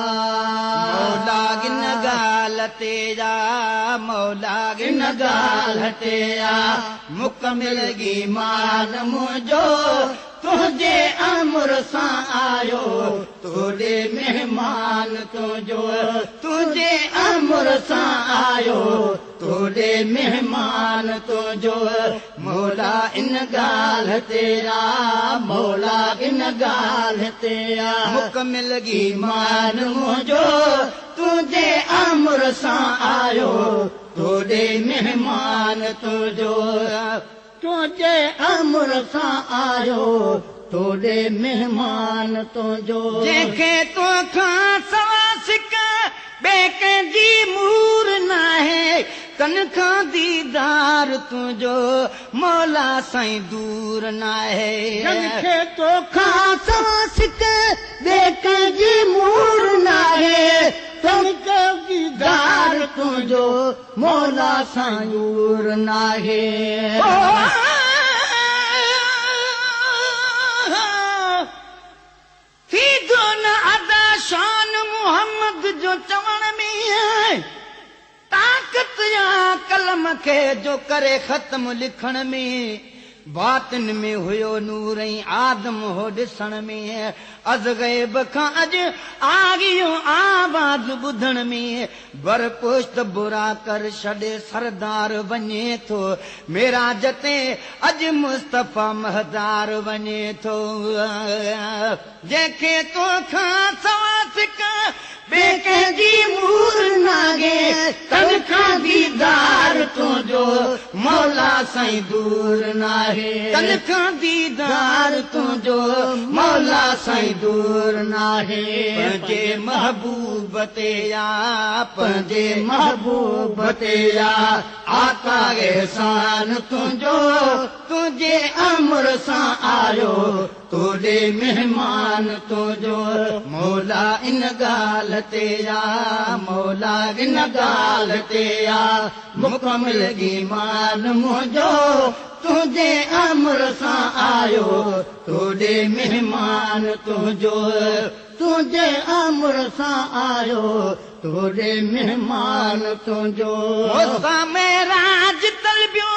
मौला गिन गाल तेरा मौला गिन गाल तेरा मुकमिल ईमान मुंहिंजो तुंहिंजे अमर सां आयो तोड़े मेहमान तुंहिंजो तुंहिंजे अमर सां आयो तोड़े मेहमान तुंहिंजो मौला इन ॻाल्हि तेरा मौला इन ॻाल्हि तेरा मुकमिल ईमान मुंहिंजो तुंहिंजे अमर सां आयो तोड़े मेहमान तुंहिंजो तुंहिंजे अमर सां आयो तोड़े मेहमान तुंहिंजो जंहिंखे तोखां सवा सिक ॿिए कंहिंजी मूर नाहे कन खां दीदार तुंहिंजो मौला साईं दूर नाहे जंहिंखे तोखां सवा सिक ॿिए कंहिंजी मूर नाहे कन खां दीदार तुंहिंजो मौला साईं दूर नाहे थींदो न अदा शान मोहम्मद जो चवण में ताक़त या कलम खे जो करे ख़त्म लिखण में बातिन में हुयो नूर ऐं आदम हो ॾिसण में अज़ ग़ैब खां अॼु आगियो आवाज़ ॿुधण में बर पुश्त बुरा कर छॾे सरदार वञे थो मेरा जते अॼु मुस्तफ़ा महदार वञे थो जंहिंखे तोखां सवा सिक ॿिए कंहिंजी मूर नागे तन खां दीदार तुंहिंजो मौला साईं दूर नाहे तन खां दीदार तुंहिंजो मौला साईं दूर नाहे पंहिंजे महबूब ते या पंहिंजे महबूब ते या आका एहसान तुंहिंजो तुंहिंजे अमर सां आयो तोड़े मेहमान तुंहिंजो मौला इन ॻाल्हि तेरा मौला इन ॻाल्हि तेरा मुकमिल ईमान मुंहिंजो तुंहिंजे अमर सां आयो तोड़े मेहमान तुंहिंजो तुंहिंजे अमर सां आयो तोड़े मेहमान तुंहिंजो मेराज तलबियो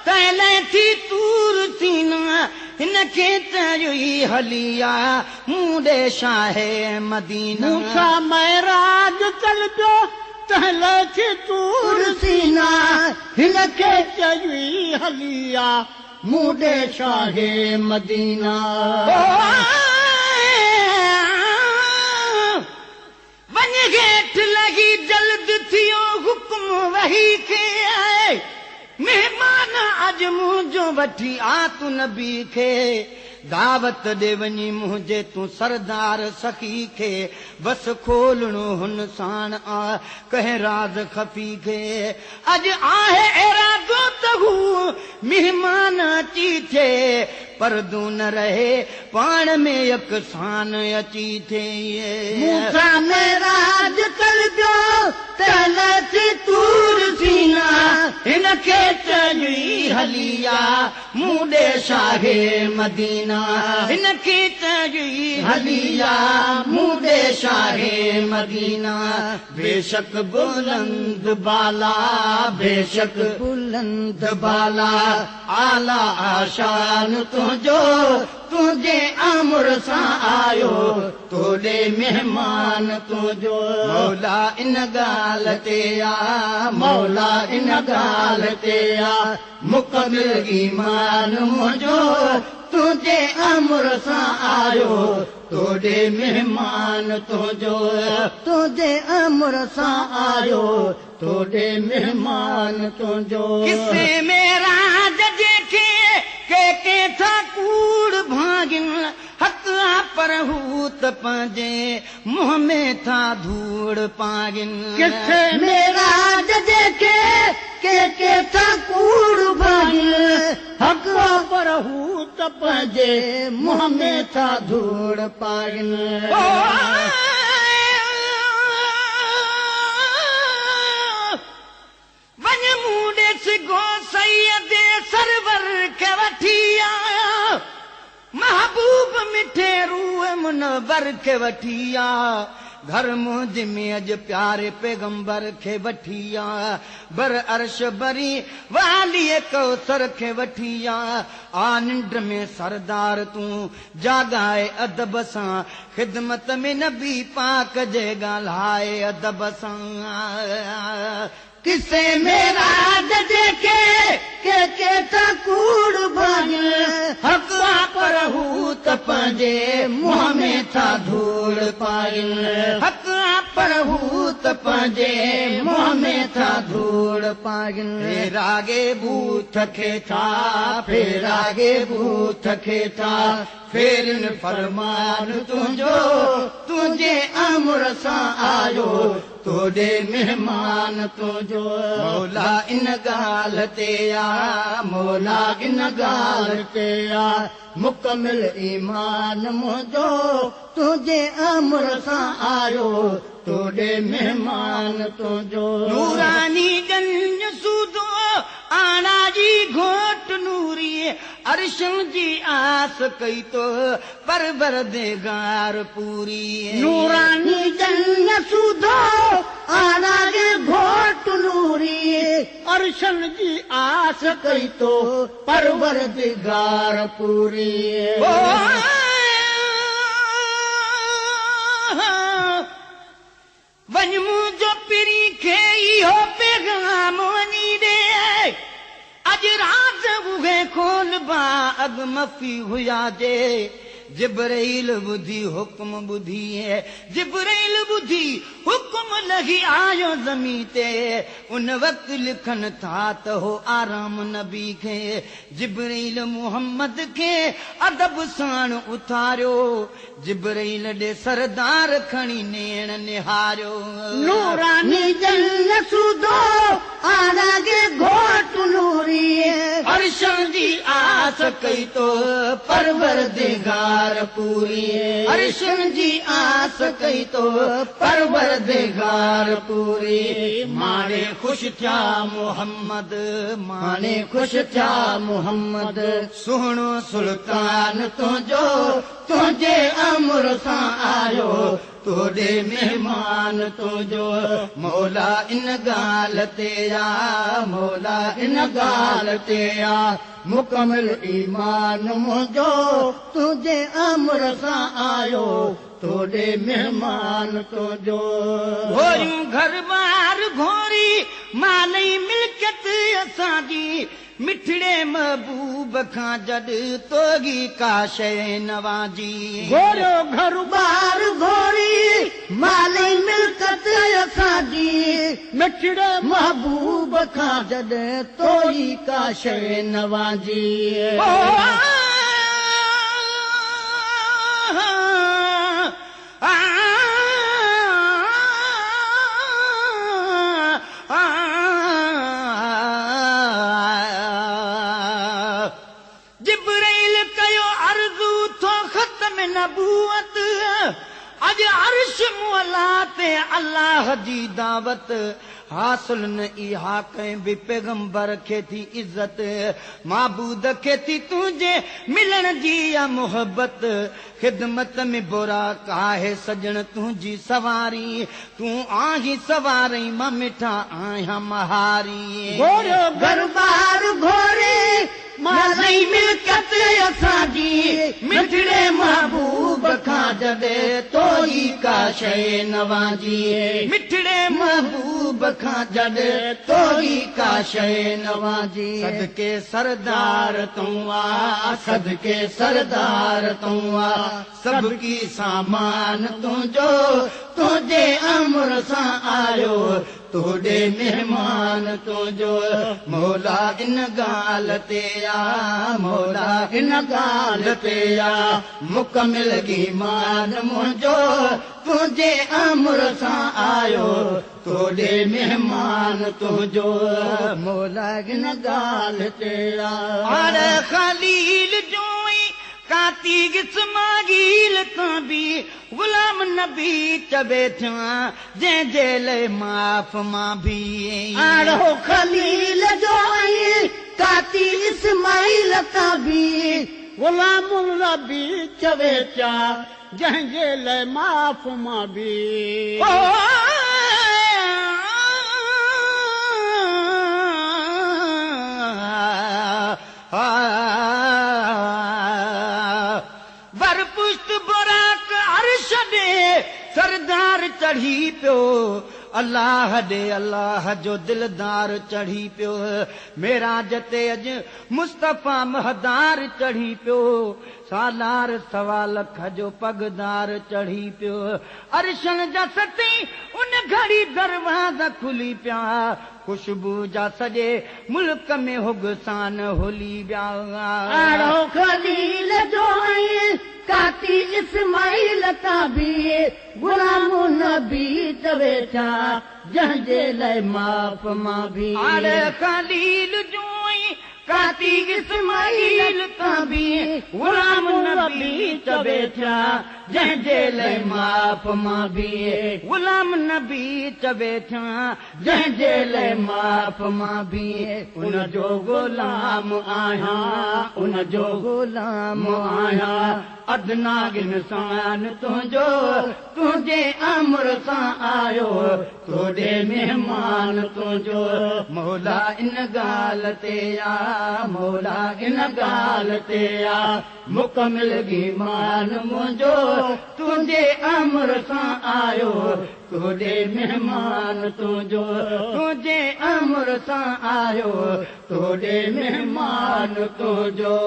तैले थी तूर सीना हिनखे चयो हलिया मूंडे शाहे मदीना मूंखा मेराज तलबियो तैले थी तूर सीना हिनखे चयो हलिया मूंडे शाहे मदीना वञ हेठ लगी जल्द थियो हुक्म वही खे आए मेहमान अज मुंहिंजो वठी आ तू नबी खे दावत ॾे वञी मुंहिंजे तूं सरदार सखी खे बस खोलणो हुन साण आ कंहिं राज़ खफ़ी खे अॼु आहे इरादो त हू मेहमान अची थे परदू न रहे पाण में यकसान अची थे मेराज तलबियो तैले थी तूर सीना हिनखे चई हलिया मूंडे शाहे मदीना हिनखे चई हलिया मूंडे शाहे मदीना बेशक बुलंद बाला बेशक बुलंद बाला आला आशान तुंहिंजो तुंहिंजे अमर सां आयो तोड़े मेहमान तुंहिंजो मौला इन ॻाल्हि ते आ मौला इन ॻाल्हि ते आ मुकमिल ईमान मुंहिंजो तुंहिंजे अमर सां आयो तोड़े मेहमान तुंहिंजो तुंहिंजे अमर सां आयो तोड़े मेहमान तुंहिंजो किसे मेरा जंहिंखे के था कूड़ भागिन हक़ पर हू त पंहिंजे मुंहं में था धूड़ पागिन किसे मेरा जंहिंखे था कूड़ भागिन हक़ पर हू त पंहिंजे मुंहं में था धूड़ पागिन वञ मूं ॾिस गो सैयद सर मुनवर खे वठी आ घर मुंहिंज में अॼु प्यारे पैगंबर खे वठी आ बर अर्श बरी वालीअ कौसर खे वठी आ निंड में सरदार तूं जाॻाए अदब सां ख़िदमत में नबी पाक जे ॻाल्हाए अदब सां किसे मेरा के कूड़ भाॼ हक़ पर हू त पंहिंजे मुंहं में था धूड़ पाइनि हक़ पर हू त पंहिंजे मुंहं में था धूड़ पाइनि फेरागे बूथ खे था फेरागे बूथ खे था फेरिन फरमान तुंहिंजो तुंहिंजे अमर सां आयो तोॾे महिमान तुंहिंजो मौला इन ॻाल्हि ते आ मौला इन ॻाल्हि ते आ मुकमिल ईमान मुंहिंजो तुंहिंजे अमर सां आयो तोॾे महिमान तुंहिंजो नूरानी गंज सूदो आना जी घोट नूरी अर्शं जी आस कई तो परवरदिगार पूरी नूरानी गंज सूदो आना जी घोट नूरी अर्शं जी आस कई तो परवरदिगार पूरी वञ मुंहिंजो पिरी खे इहो पैगाम वञी ॾे अॼु राति उहे खोलबा अॻु मफ़ी हुया जे जिब्राइल ॿुधी हुकुम ॿुधी जिब्राइल ॿुधी हुकुम लही आयो ज़मीं ते उन वक़्तु लिखनि था त हो आराम नबी खे जिब्राइल मुहम्मद खे अदब साण उथारियो जिब्राइल ॾे सरदार खणी नेण निहारियो नूरानी जन सूदो आरागे घोट नूरी अर्शं जी आस कई तो परवरदिगार पूरी अर्शं जी आस कई तो परवरदिगार पूरी माणे ख़ुशि थिया मुहम्मद माणे ख़ुशि थिया मुहम्मद सुहिणो सुल्तान तुंहिंजो तुंहिंजे अमर सां आयो तोॾे महिमान तुंहिंजो मौला इन ॻाल्हि ते आ मौला इन ॻाल्हि ते आ मुकमिल ईमान मुंहिंजो तुंहिंजे अमर सां आयो तोॾे महिमान तुंहिंजो घोरियूं घर ॿार घोरी मालई मिल्कियत असांजी मिठड़े महबूब खां जॾ तोगी का शइ नवाजी घोरियो घर ॿार घोरी मालई मिल्कत असांजी मिठड़े महबूब खां जॾ तोगी का शइ नवाजी नबूवत अॼु अर्श मुअला ते अल्लाह जी दावत हासिल न इहा कंहिं बि पैगंबर खे थी इज़त माबूद खे थी तुंहिंजे मिलण जी या मोहबत ख़िदमत में बुराक आहे सजण तुंहिंजी सवारी तूं आहीं सवारी मां मिठा आहियां महारी घोरियो घर ॿार घोरे मालई मिल्कत असांजी मिठड़े महबूब खां जॾे तोई का शइ नवाजी मिठड़े महबूब खां जॾे तोई का शइ नवाजी सदके सरदार तूं आ सदके सरदार तूं आ सबकी सामान तुंहिंजो तुंहिंजे अमर सां आयो तोॾे महिमान तुंहिंजो मौला इन ॻाल्हि ते आ मौला इन ॻाल्हि ते आ मुकमिल ईमान मुंहिंजो तुंहिंजे अमर सां आयो तोॾे महिमान तुंहिंजो मौला इन ॻाल्हि ते आ ख़लील जो काती इस्माईल तां बि गुलाम नबी चबे थिया जंहिंजे लाइ माफ़ मां बि आड़ो खलील जो काती इस्माईल तां बि गुलाम नबी चवे चा जंहिंजे लाइ माफ़ मां बि बरपुश्त बुराक अर्श ॾे सरदार चढ़ी पियो अल्लाह ॾे अल्लाह जो दिलदार चढ़ी पियो मेराज ते अॼु मुस्तफ़ा महदार चढ़ी पियो सालार सवा लख जो पगदार चढ़ी पियो अर्शन जा सती उन घड़ी दरवाज़ा खुली पिया खुशबू जा सॼे मुल्क में हुगसान होली विया आड़ो खलील जो काती इस्माइल तां बि गुलाम नबी चवे छा जंहिंजे लाइ माफ़ मां बि आड़े खलील जो काती इस्माइल तां बि गुलाम नबी चवे छा जंहिंजे लाइ माफ़ मां बि गुलाम नबी चवे छा जंहिंजे लाइ माफ़ मां बि उन जो गुलाम आहियां उन जो गुलाम आहियां अदना इंसान तुंहिंजो तुंहिंजे अमर सां आयो तोॾे महिमान तुंहिंजो मौला इन ॻाल्हि ते आ मौला इन ॻाल्हि ते आ मुकमिल ईमान मुंहिंजो तुंहिंजे अमर सां आयो तोॾे महिमान तुंहिंजो तुंहिंजे अमर सां आयो तोॾे महिमान तुंहिंजो